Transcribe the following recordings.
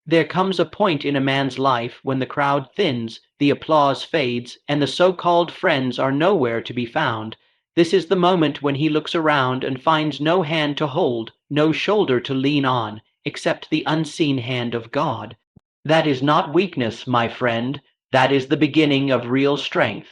There comes a point in a man's life when the crowd thins, the applause fades, and the so-called friends are nowhere to be found. This is the moment when he looks around and finds no hand to hold, no shoulder to lean on, except the unseen hand of God. That is not weakness, my friend. That is the beginning of real strength.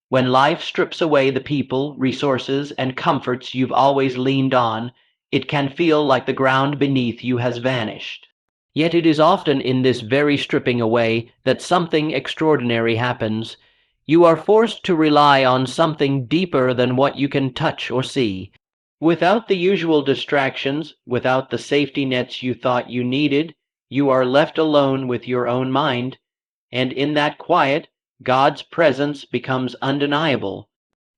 When life strips away the people, resources, and comforts you've always leaned on, it can feel like the ground beneath you has vanished. Yet it is often in this very stripping away that something extraordinary happens. You are forced to rely on something deeper than what you can touch or see. Without the usual distractions, without the safety nets you thought you needed, you are left alone with your own mind, and in that quiet, God's presence becomes undeniable.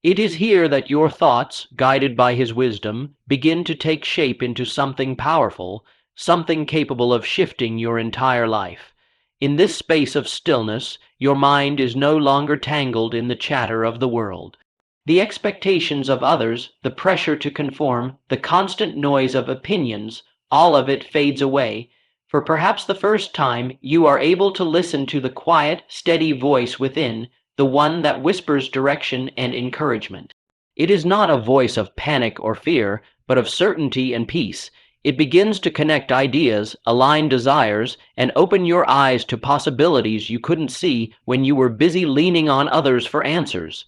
It is here that your thoughts, guided by His wisdom, begin to take shape into something powerful, something capable of shifting your entire life. In this space of stillness, your mind is no longer tangled in the chatter of the world. The expectations of others, the pressure to conform, the constant noise of opinions, all of it fades away. For perhaps the first time, you are able to listen to the quiet, steady voice within, the one that whispers direction and encouragement. It is not a voice of panic or fear, but of certainty and peace. It begins to connect ideas, align desires, and open your eyes to possibilities you couldn't see when you were busy leaning on others for answers.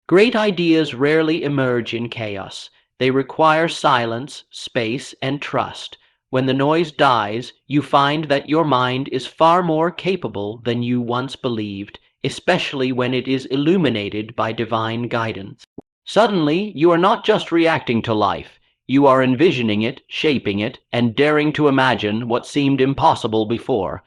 Great ideas rarely emerge in chaos. They require silence, space, and trust. When the noise dies, you find that your mind is far more capable than you once believed, especially when it is illuminated by divine guidance. Suddenly, you are not just reacting to life. You are envisioning it, shaping it, and daring to imagine what seemed impossible before.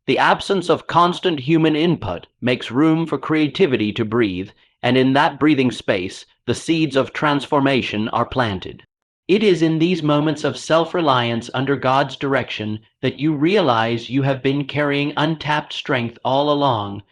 The absence of constant human input makes room for creativity to breathe, and in that breathing space, the seeds of transformation are planted. It is in these moments of self-reliance under God's direction that you realize you have been carrying untapped strength all along.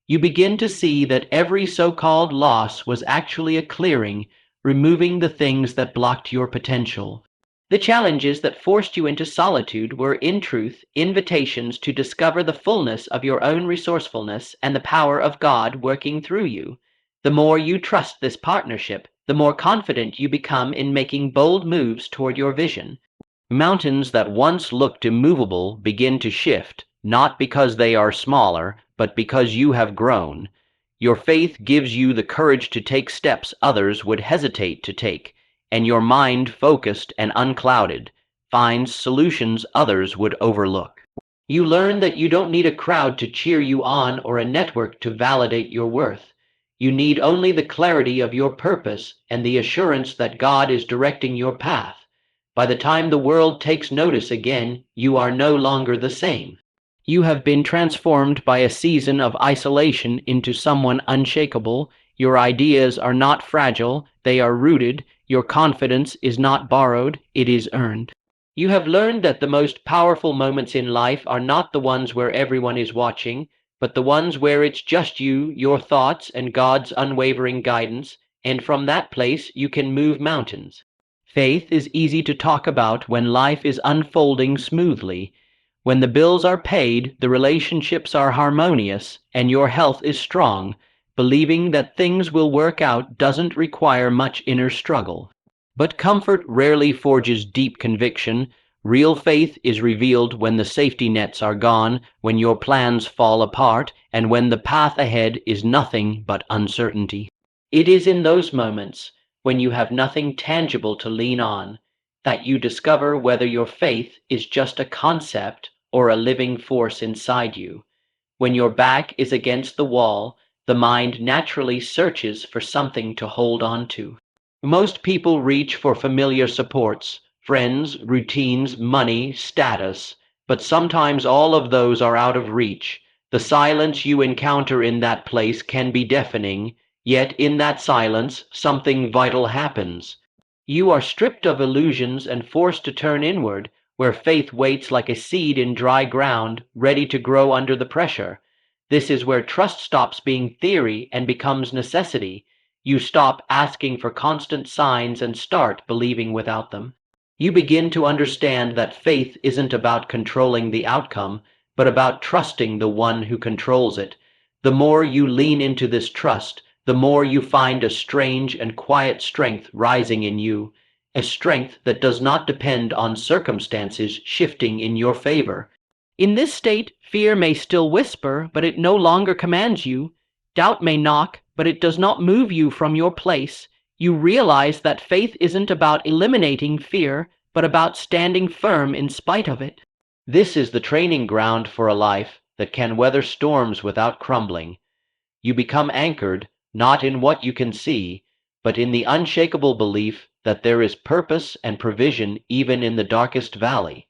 You begin to see that every so-called loss was actually a clearing, removing the things that blocked your potential. The challenges that forced you into solitude were, in truth, invitations to discover the fullness of your own resourcefulness and the power of God working through you. The more you trust this partnership, the more confident you become in making bold moves toward your vision. Mountains that once looked immovable begin to shift, not because they are smaller, but because you have grown. Your faith gives you the courage to take steps others would hesitate to take, and your mind, focused and unclouded, finds solutions others would overlook. You learn that you don't need a crowd to cheer you on or a network to validate your worth. You need only the clarity of your purpose and the assurance that God is directing your path. By the time the world takes notice again, you are no longer the same. You have been transformed by a season of isolation into someone unshakable. Your ideas are not fragile, they are rooted. Your confidence is not borrowed, it is earned. You have learned that the most powerful moments in life are not the ones where everyone is watching, but the ones where it's just you, your thoughts, and God's unwavering guidance, and from that place you can move mountains. Faith is easy to talk about when life is unfolding smoothly. When the bills are paid, the relationships are harmonious, and your health is strong. Believing that things will work out doesn't require much inner struggle. But comfort rarely forges deep conviction. Real faith is revealed when the safety nets are gone, when your plans fall apart, and when the path ahead is nothing but uncertainty. It is in those moments, when you have nothing tangible to lean on, that you discover whether your faith is just a concept or a living force inside you. When your back is against the wall, the mind naturally searches for something to hold on to. Most people reach for familiar supports, friends, routines, money, status, but sometimes all of those are out of reach. The silence you encounter in that place can be deafening, yet in that silence something vital happens. You are stripped of illusions and forced to turn inward, where faith waits like a seed in dry ground, ready to grow under the pressure. This is where trust stops being theory and becomes necessity. You stop asking for constant signs and start believing without them. You begin to understand that faith isn't about controlling the outcome, but about trusting the one who controls it. The more you lean into this trust, the more you find a strange and quiet strength rising in you, a strength that does not depend on circumstances shifting in your favor. In this state, fear may still whisper, but it no longer commands you. Doubt may knock, but it does not move you from your place. You realize that faith isn't about eliminating fear, but about standing firm in spite of it. This is the training ground for a life that can weather storms without crumbling. You become anchored, not in what you can see, but in the unshakable belief that there is purpose and provision even in the darkest valley.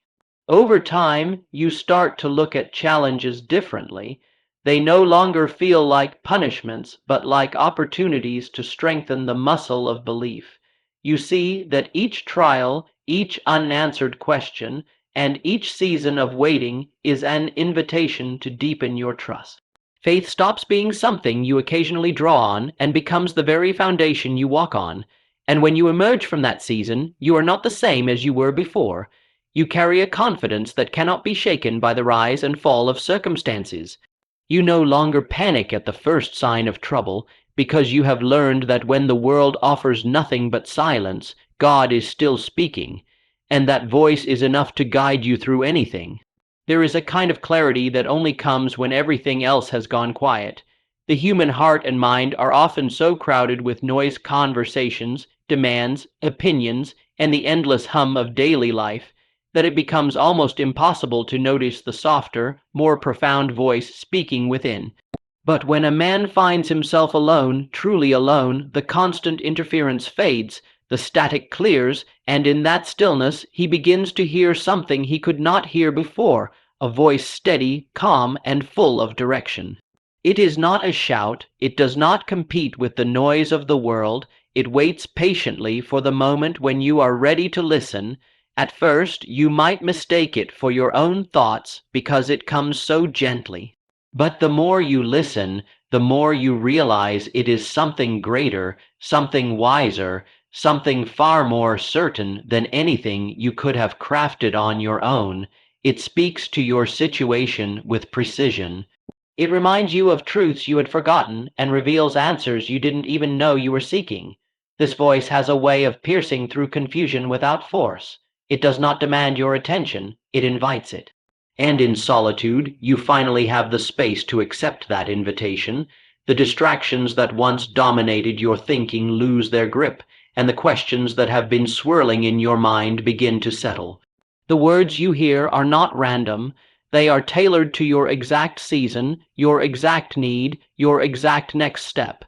Over time, you start to look at challenges differently. They no longer feel like punishments, but like opportunities to strengthen the muscle of belief. You see that each trial, each unanswered question, and each season of waiting is an invitation to deepen your trust. Faith stops being something you occasionally draw on and becomes the very foundation you walk on. And when you emerge from that season, you are not the same as you were before. You carry a confidence that cannot be shaken by the rise and fall of circumstances. You no longer panic at the first sign of trouble, because you have learned that when the world offers nothing but silence, God is still speaking, and that voice is enough to guide you through anything. There is a kind of clarity that only comes when everything else has gone quiet. The human heart and mind are often so crowded with noise, conversations, demands, opinions, and the endless hum of daily life that it becomes almost impossible to notice the softer, more profound voice speaking within. But when a man finds himself alone, truly alone, the constant interference fades, the static clears, and in that stillness he begins to hear something he could not hear before, a voice steady, calm, and full of direction. It is not a shout, it does not compete with the noise of the world, it waits patiently for the moment when you are ready to listen. At first, you might mistake it for your own thoughts because it comes so gently. But the more you listen, the more you realize it is something greater, something wiser, something far more certain than anything you could have crafted on your own. It speaks to your situation with precision. It reminds you of truths you had forgotten and reveals answers you didn't even know you were seeking. This voice has a way of piercing through confusion without force. It does not demand your attention, it invites it. And in solitude, you finally have the space to accept that invitation. The distractions that once dominated your thinking lose their grip, and the questions that have been swirling in your mind begin to settle. The words you hear are not random. They are tailored to your exact season, your exact need, your exact next step.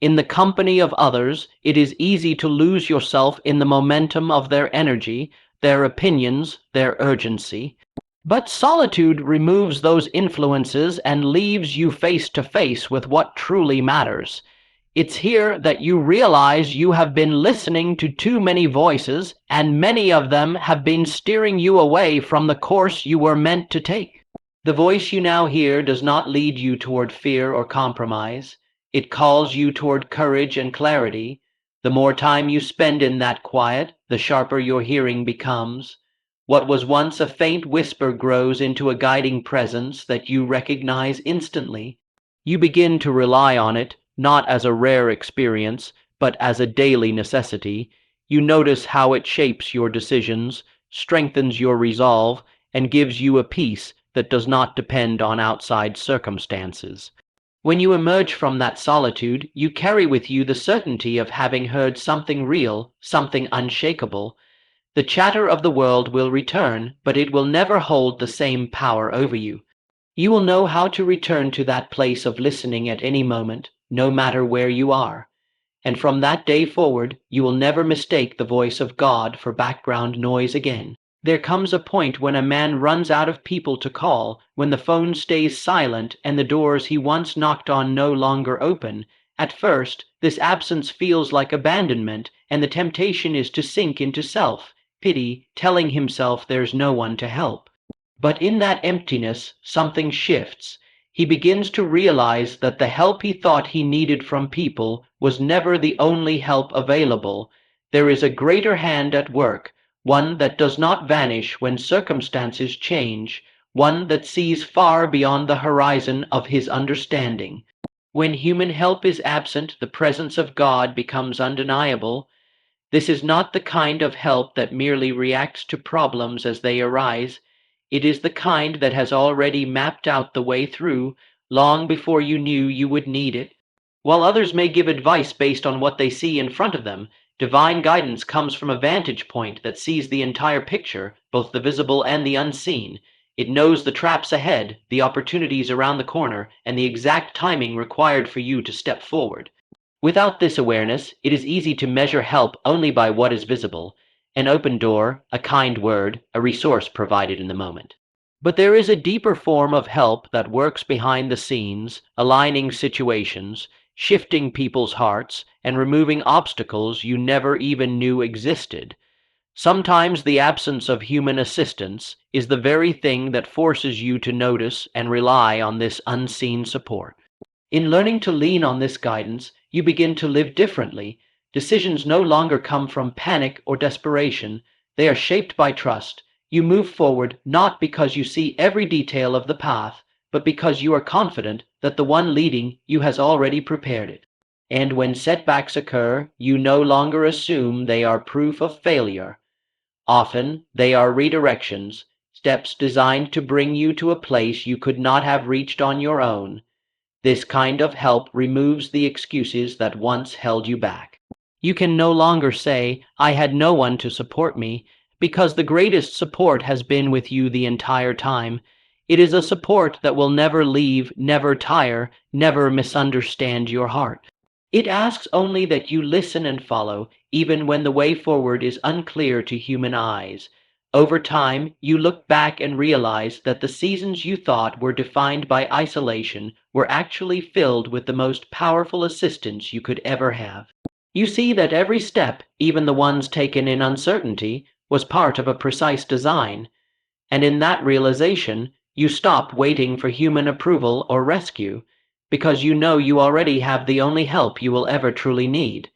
In the company of others, it is easy to lose yourself in the momentum of their energy, their opinions, their urgency. But solitude removes those influences and leaves you face to face with what truly matters. It's here that you realize you have been listening to too many voices, and many of them have been steering you away from the course you were meant to take. The voice you now hear does not lead you toward fear or compromise. It calls you toward courage and clarity. The more time you spend in that quiet, the sharper your hearing becomes. What was once a faint whisper grows into a guiding presence that you recognize instantly. You begin to rely on it, not as a rare experience, but as a daily necessity. You notice how it shapes your decisions, strengthens your resolve, and gives you a peace that does not depend on outside circumstances. When you emerge from that solitude, you carry with you the certainty of having heard something real, something unshakable. The chatter of the world will return, but it will never hold the same power over you. You will know how to return to that place of listening at any moment, no matter where you are. And from that day forward, you will never mistake the voice of God for background noise again. There comes a point when a man runs out of people to call, when the phone stays silent and the doors he once knocked on no longer open. At first, this absence feels like abandonment, and the temptation is to sink into self-pity, telling himself there's no one to help. But in that emptiness, something shifts. He begins to realize that the help he thought he needed from people was never the only help available. There is a greater hand at work, one that does not vanish when circumstances change, one that sees far beyond the horizon of his understanding. When human help is absent, the presence of God becomes undeniable. This is not the kind of help that merely reacts to problems as they arise. It is the kind that has already mapped out the way through long before you knew you would need it. While others may give advice based on what they see in front of them, divine guidance comes from a vantage point that sees the entire picture, both the visible and the unseen. It knows the traps ahead, the opportunities around the corner, and the exact timing required for you to step forward. Without this awareness, it is easy to measure help only by what is visible: an open door, a kind word, a resource provided in the moment. But there is a deeper form of help that works behind the scenes, aligning situations, shifting people's hearts, and removing obstacles you never even knew existed. Sometimes the absence of human assistance is the very thing that forces you to notice and rely on this unseen support. In learning to lean on this guidance, you begin to live differently. Decisions no longer come from panic or desperation, they are shaped by trust. You move forward not because you see every detail of the path, but because you are confident that the one leading you has already prepared it. And when setbacks occur, you no longer assume they are proof of failure. Often they are redirections, steps designed to bring you to a place you could not have reached on your own. This kind of help removes the excuses that once held you back. You can no longer say, "I had no one to support me," because the greatest support has been with you the entire time. It is a support that will never leave, never tire, never misunderstand your heart. It asks only that you listen and follow, even when the way forward is unclear to human eyes. Over time, you look back and realize that the seasons you thought were defined by isolation were actually filled with the most powerful assistance you could ever have. You see that every step, even the ones taken in uncertainty, was part of a precise design, and in that realization, you stop waiting for human approval or rescue, because you know you already have the only help you will ever truly need.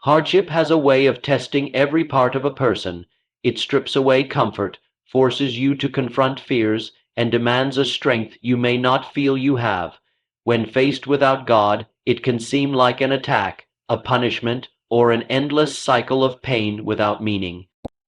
Hardship has a way of testing every part of a person. It strips away comfort, forces you to confront fears, and demands a strength you may not feel you have. When faced without God, it can seem like an attack, a punishment, or an endless cycle of pain without meaning.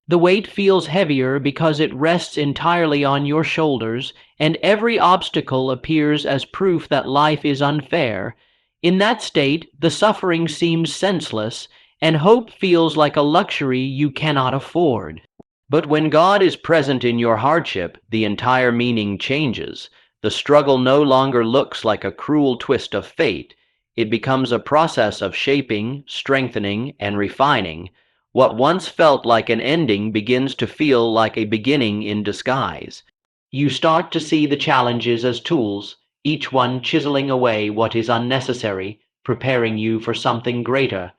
The weight feels heavier because it rests entirely on your shoulders, and every obstacle appears as proof that life is unfair. In that state, the suffering seems senseless, and hope feels like a luxury you cannot afford. But when God is present in your hardship, the entire meaning changes. The struggle no longer looks like a cruel twist of fate. It becomes a process of shaping, strengthening, and refining. What once felt like an ending begins to feel like a beginning in disguise. You start to see the challenges as tools, each one chiseling away what is unnecessary, preparing you for something greater.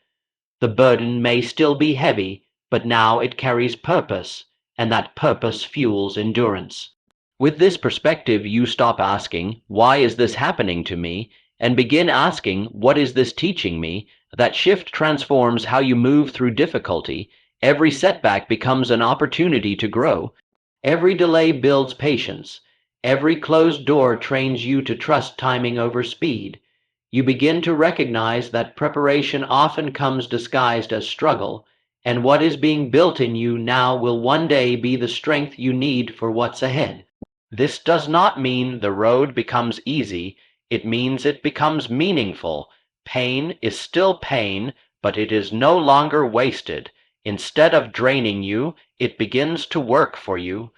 The burden may still be heavy, but now it carries purpose, and that purpose fuels endurance. With this perspective, you stop asking, "Why is this happening to me?" and begin asking, "What is this teaching me?" That shift transforms how you move through difficulty. Every setback becomes an opportunity to grow. Every delay builds patience. Every closed door trains you to trust timing over speed. You begin to recognize that preparation often comes disguised as struggle, and what is being built in you now will one day be the strength you need for what's ahead. This does not mean the road becomes easy, it means it becomes meaningful. Pain is still pain, but it is no longer wasted. Instead of draining you, it begins to work for you.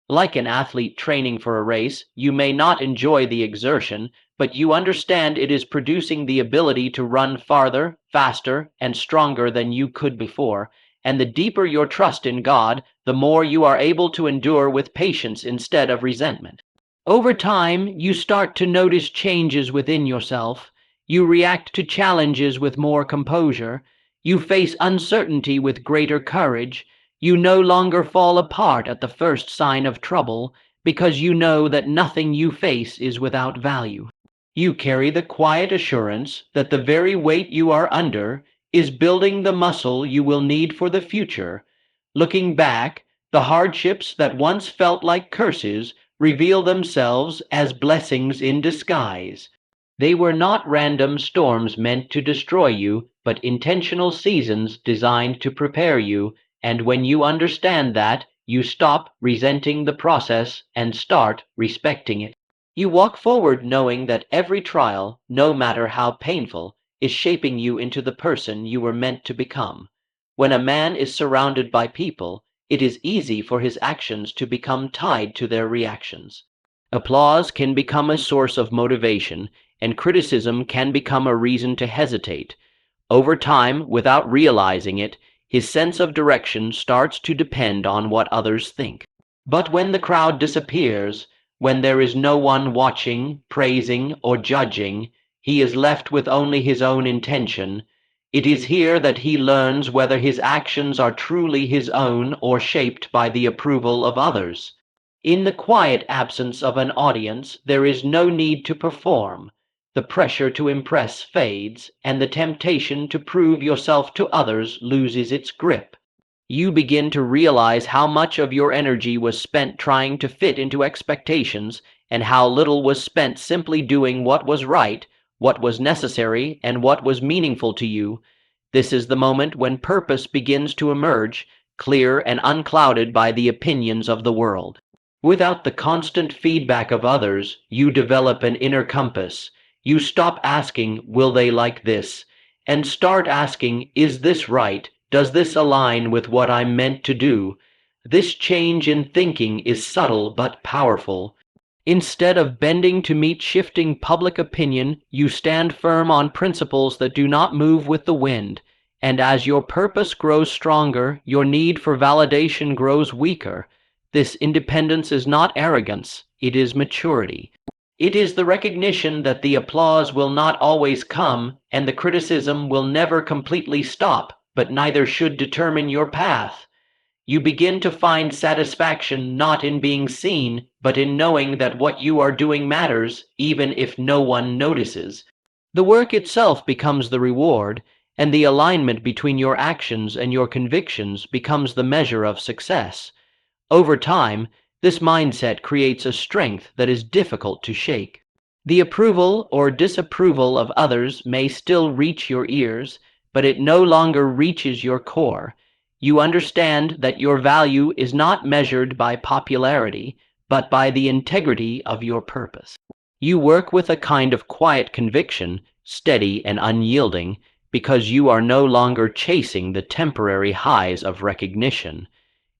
Like an athlete training for a race, you may not enjoy the exertion, but you understand it is producing the ability to run farther, faster, and stronger than you could before. And the deeper your trust in God, the more you are able to endure with patience instead of resentment. Over time, you start to notice changes within yourself. You react to challenges with more composure. You face uncertainty with greater courage. You no longer fall apart at the first sign of trouble, because you know that nothing you face is without value. You carry the quiet assurance that the very weight you are under is building the muscle you will need for the future. Looking back, the hardships that once felt like curses reveal themselves as blessings in disguise. They were not random storms meant to destroy you, but intentional seasons designed to prepare you, and when you understand that, you stop resenting the process and start respecting it. You walk forward knowing that every trial, no matter how painful, is shaping you into the person you were meant to become. When a man is surrounded by people, it is easy for his actions to become tied to their reactions. Applause can become a source of motivation, and criticism can become a reason to hesitate. Over time, without realizing it, his sense of direction starts to depend on what others think. But when the crowd disappears, when there is no one watching, praising, or judging, he is left with only his own intention. It is here that he learns whether his actions are truly his own or shaped by the approval of others. In the quiet absence of an audience, there is no need to perform. The pressure to impress fades, and the temptation to prove yourself to others loses its grip. You begin to realize how much of your energy was spent trying to fit into expectations, and how little was spent simply doing what was right, what was necessary, and what was meaningful to you. This is the moment when purpose begins to emerge, clear and unclouded by the opinions of the world. Without the constant feedback of others, you develop an inner compass. You stop asking, will they like this? And start asking, is this right? Does this align with what I'm meant to do? This change in thinking is subtle but powerful. Instead of bending to meet shifting public opinion, you stand firm on principles that do not move with the wind. And as your purpose grows stronger, your need for validation grows weaker. This independence is not arrogance, it is maturity. It is the recognition that the applause will not always come, and the criticism will never completely stop, but neither should determine your path. You begin to find satisfaction not in being seen, but in knowing that what you are doing matters, even if no one notices. The work itself becomes the reward, and the alignment between your actions and your convictions becomes the measure of success. Over time, this mindset creates a strength that is difficult to shake. The approval or disapproval of others may still reach your ears, but it no longer reaches your core. You understand that your value is not measured by popularity, but by the integrity of your purpose. You work with a kind of quiet conviction, steady and unyielding, because you are no longer chasing the temporary highs of recognition.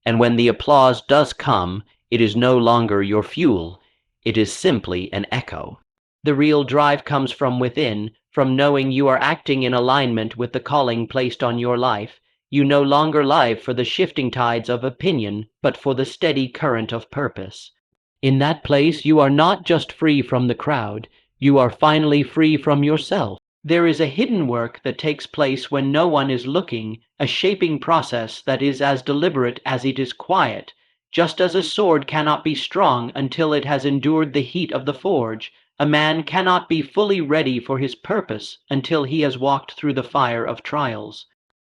And when the applause does come, it is no longer your fuel, it is simply an echo. The real drive comes from within, from knowing you are acting in alignment with the calling placed on your life. You no longer live for the shifting tides of opinion, but for the steady current of purpose. In that place, you are not just free from the crowd, you are finally free from yourself. There is a hidden work that takes place when no one is looking, a shaping process that is as deliberate as it is quiet. Just as a sword cannot be strong until it has endured the heat of the forge, a man cannot be fully ready for his purpose until he has walked through the fire of trials.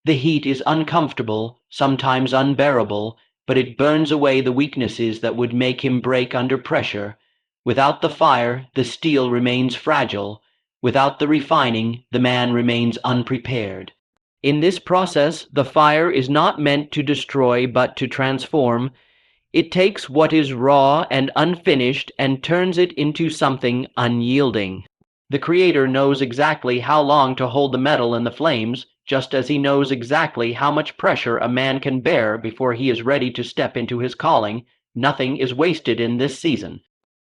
The heat is uncomfortable, sometimes unbearable, but it burns away the weaknesses that would make him break under pressure. Without the fire, the steel remains fragile. Without the refining, the man remains unprepared. In this process, the fire is not meant to destroy but to transform. It takes what is raw and unfinished and turns it into something unyielding. The Creator knows exactly how long to hold the metal in the flames, just as he knows exactly how much pressure a man can bear before he is ready to step into his calling. Nothing is wasted in this season.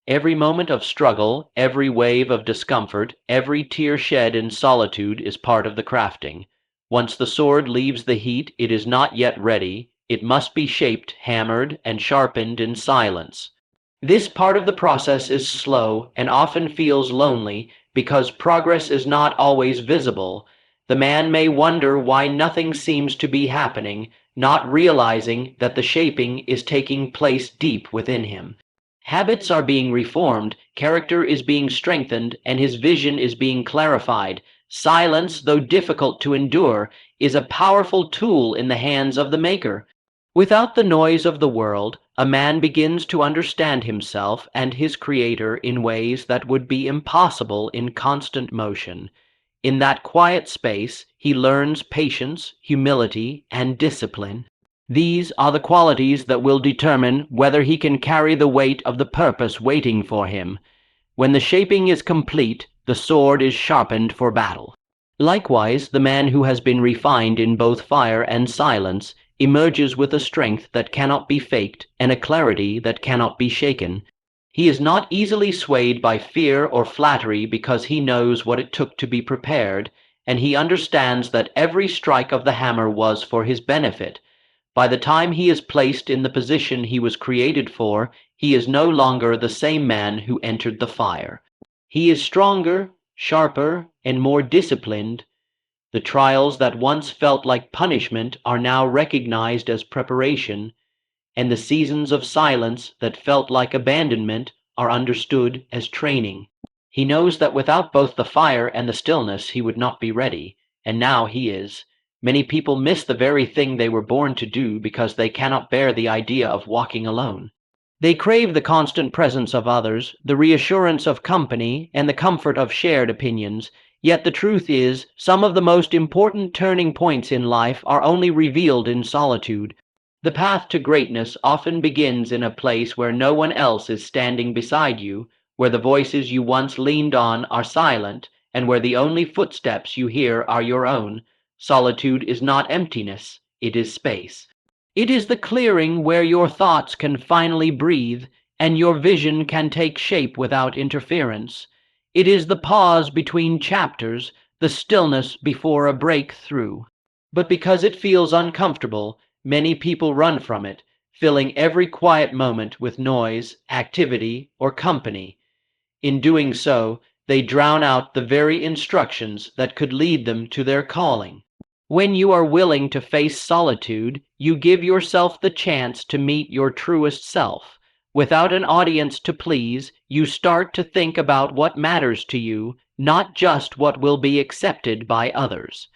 Every moment of struggle, every wave of discomfort, every tear shed in solitude is part of the crafting. Once the sword leaves the heat, it is not yet ready. It must be shaped, hammered, and sharpened in silence. This part of the process is slow and often feels lonely because progress is not always visible. The man may wonder why nothing seems to be happening, not realizing that the shaping is taking place deep within him. Habits are being reformed, character is being strengthened, and his vision is being clarified. Silence, though difficult to endure, is a powerful tool in the hands of the Maker. Without the noise of the world, a man begins to understand himself and his Creator in ways that would be impossible in constant motion. In that quiet space, he learns patience, humility, and discipline. These are the qualities that will determine whether he can carry the weight of the purpose waiting for him. When the shaping is complete, the sword is sharpened for battle. Likewise, the man who has been refined in both fire and silence emerges with a strength that cannot be faked and a clarity that cannot be shaken. He is not easily swayed by fear or flattery because he knows what it took to be prepared, and he understands that every strike of the hammer was for his benefit. By the time he is placed in the position he was created for, he is no longer the same man who entered the fire. He is stronger, sharper, and more disciplined. The trials that once felt like punishment are now recognized as preparation, and the seasons of silence that felt like abandonment are understood as training. He knows that without both the fire and the stillness he would not be ready, and now he is. Many people miss the very thing they were born to do because they cannot bear the idea of walking alone. They crave the constant presence of others, the reassurance of company, and the comfort of shared opinions. Yet the truth is, some of the most important turning points in life are only revealed in solitude. The path to greatness often begins in a place where no one else is standing beside you, where the voices you once leaned on are silent, and where the only footsteps you hear are your own. Solitude is not emptiness, it is space. It is the clearing where your thoughts can finally breathe, and your vision can take shape without interference. It is the pause between chapters, the stillness before a breakthrough. But because it feels uncomfortable, many people run from it, filling every quiet moment with noise, activity, or company. In doing so, they drown out the very instructions that could lead them to their calling. When you are willing to face solitude, you give yourself the chance to meet your truest self. Without an audience to please, you start to think about what matters to you, not just what will be accepted by others.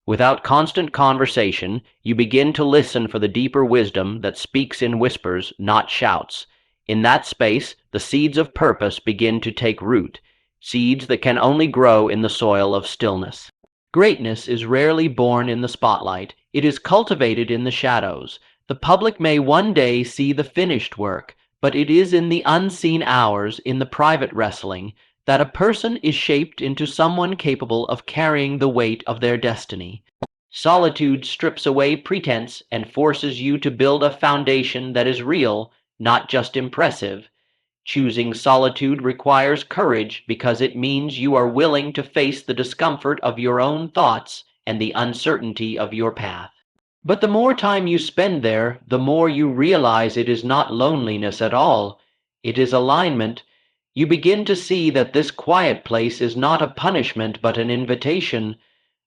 Without constant conversation, you begin to listen for the deeper wisdom that speaks in whispers, not shouts. In that space, the seeds of purpose begin to take root, seeds that can only grow in the soil of stillness. Greatness is rarely born in the spotlight, it is cultivated in the shadows. The public may one day see the finished work, but it is in the unseen hours, in the private wrestling, that a person is shaped into someone capable of carrying the weight of their destiny. Solitude strips away pretense and forces you to build a foundation that is real, not just impressive. Choosing solitude requires courage because it means you are willing to face the discomfort of your own thoughts and the uncertainty of your path. But the more time you spend there, the more you realize it is not loneliness at all. It is alignment. You begin to see that this quiet place is not a punishment but an invitation,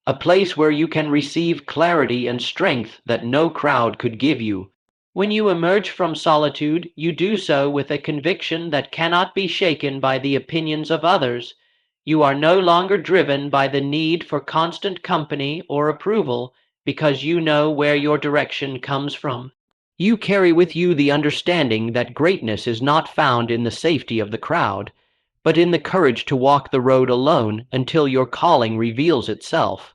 a place where you can receive clarity and strength that no crowd could give you. When you emerge from solitude, you do so with a conviction that cannot be shaken by the opinions of others. You are no longer driven by the need for constant company or approval because you know where your direction comes from. You carry with you the understanding that greatness is not found in the safety of the crowd, but in the courage to walk the road alone until your calling reveals itself.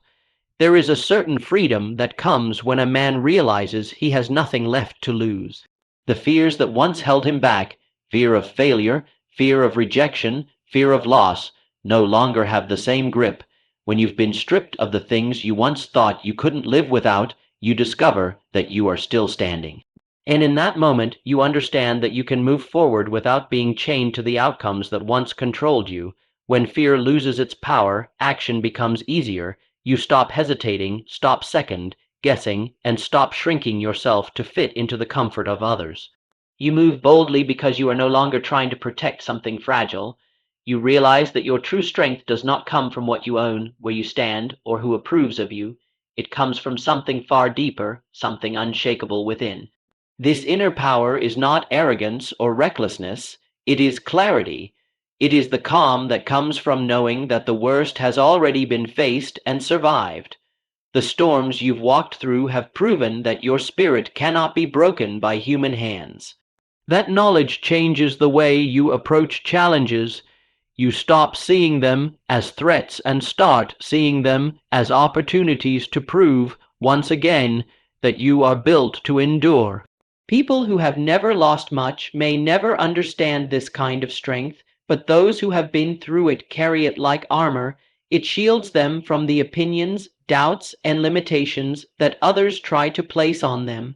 There is a certain freedom that comes when a man realizes he has nothing left to lose. The fears that once held him back, fear of failure, fear of rejection, fear of loss, no longer have the same grip. When you've been stripped of the things you once thought you couldn't live without, you discover that you are still standing. And in that moment, you understand that you can move forward without being chained to the outcomes that once controlled you. When fear loses its power, action becomes easier. You stop hesitating, stop second guessing, and stop shrinking yourself to fit into the comfort of others. You move boldly because you are no longer trying to protect something fragile. You realize that your true strength does not come from what you own, where you stand, or who approves of you. It comes from something far deeper, something unshakable within. This inner power is not arrogance or recklessness, it is clarity. It is the calm that comes from knowing that the worst has already been faced and survived. The storms you've walked through have proven that your spirit cannot be broken by human hands. That knowledge changes the way you approach challenges. You stop seeing them as threats and start seeing them as opportunities to prove, once again, that you are built to endure. People who have never lost much may never understand this kind of strength, but those who have been through it carry it like armor. It shields them from the opinions, doubts, and limitations that others try to place on them.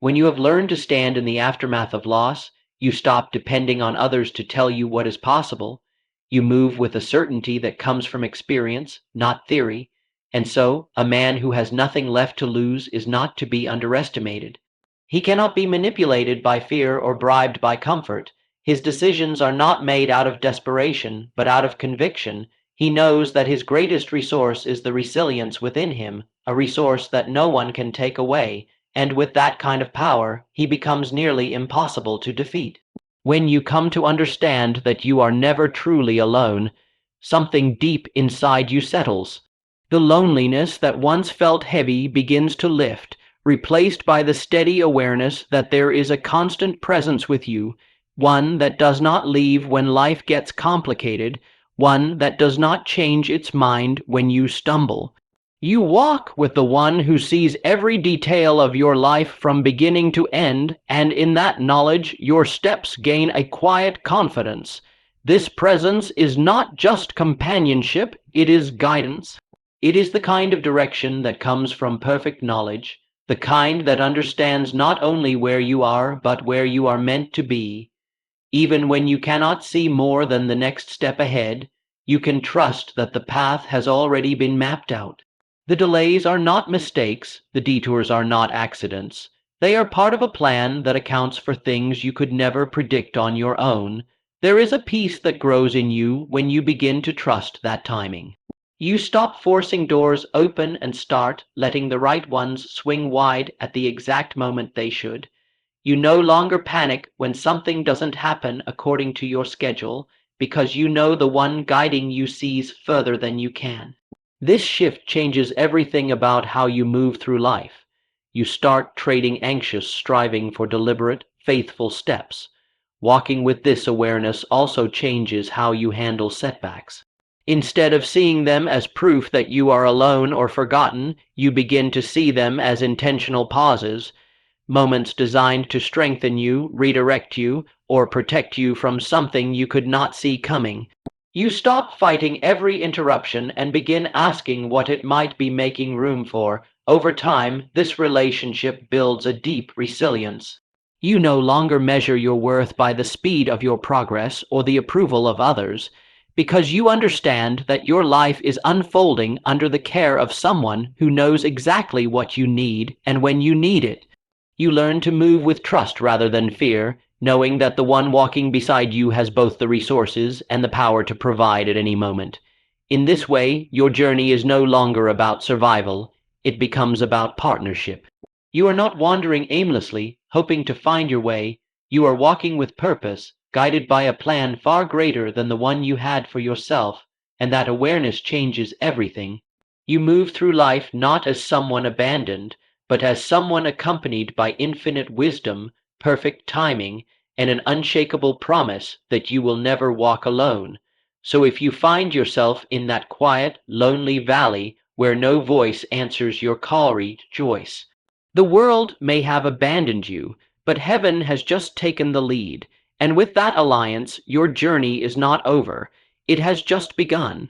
When you have learned to stand in the aftermath of loss, you stop depending on others to tell you what is possible. You move with a certainty that comes from experience, not theory, and so a man who has nothing left to lose is not to be underestimated. He cannot be manipulated by fear or bribed by comfort. His decisions are not made out of desperation, but out of conviction. He knows that his greatest resource is the resilience within him, a resource that no one can take away, and with that kind of power, he becomes nearly impossible to defeat. When you come to understand that you are never truly alone, something deep inside you settles. The loneliness that once felt heavy begins to lift, replaced by the steady awareness that there is a constant presence with you, one that does not leave when life gets complicated, one that does not change its mind when you stumble. You walk with the one who sees every detail of your life from beginning to end, and in that knowledge your steps gain a quiet confidence. This presence is not just companionship, it is guidance. It is the kind of direction that comes from perfect knowledge, the kind that understands not only where you are, but where you are meant to be. Even when you cannot see more than the next step ahead, you can trust that the path has already been mapped out. The delays are not mistakes, the detours are not accidents. They are part of a plan that accounts for things you could never predict on your own. There is a peace that grows in you when you begin to trust that timing. You stop forcing doors open and start letting the right ones swing wide at the exact moment they should. You no longer panic when something doesn't happen according to your schedule, because you know the one guiding you sees further than you can. This shift changes everything about how you move through life. You start trading anxious striving for deliberate, faithful steps. Walking with this awareness also changes how you handle setbacks. Instead of seeing them as proof that you are alone or forgotten, you begin to see them as intentional pauses, moments designed to strengthen you, redirect you, or protect you from something you could not see coming. You stop fighting every interruption and begin asking what it might be making room for. Over time, this relationship builds a deep resilience. You no longer measure your worth by the speed of your progress or the approval of others, because you understand that your life is unfolding under the care of someone who knows exactly what you need and when you need it. You learn to move with trust rather than fear, knowing that the one walking beside you has both the resources and the power to provide at any moment. In this way, your journey is no longer about survival, it becomes about partnership. You are not wandering aimlessly, hoping to find your way. You are walking with purpose, guided by a plan far greater than the one you had for yourself, and that awareness changes everything. You move through life not as someone abandoned, but as someone accompanied by infinite wisdom, perfect timing, and an unshakable promise that you will never walk alone. So if you find yourself in that quiet, lonely valley where no voice answers your call, rejoice. The world may have abandoned you, but heaven has just taken the lead, and with that alliance, your journey is not over. It has just begun.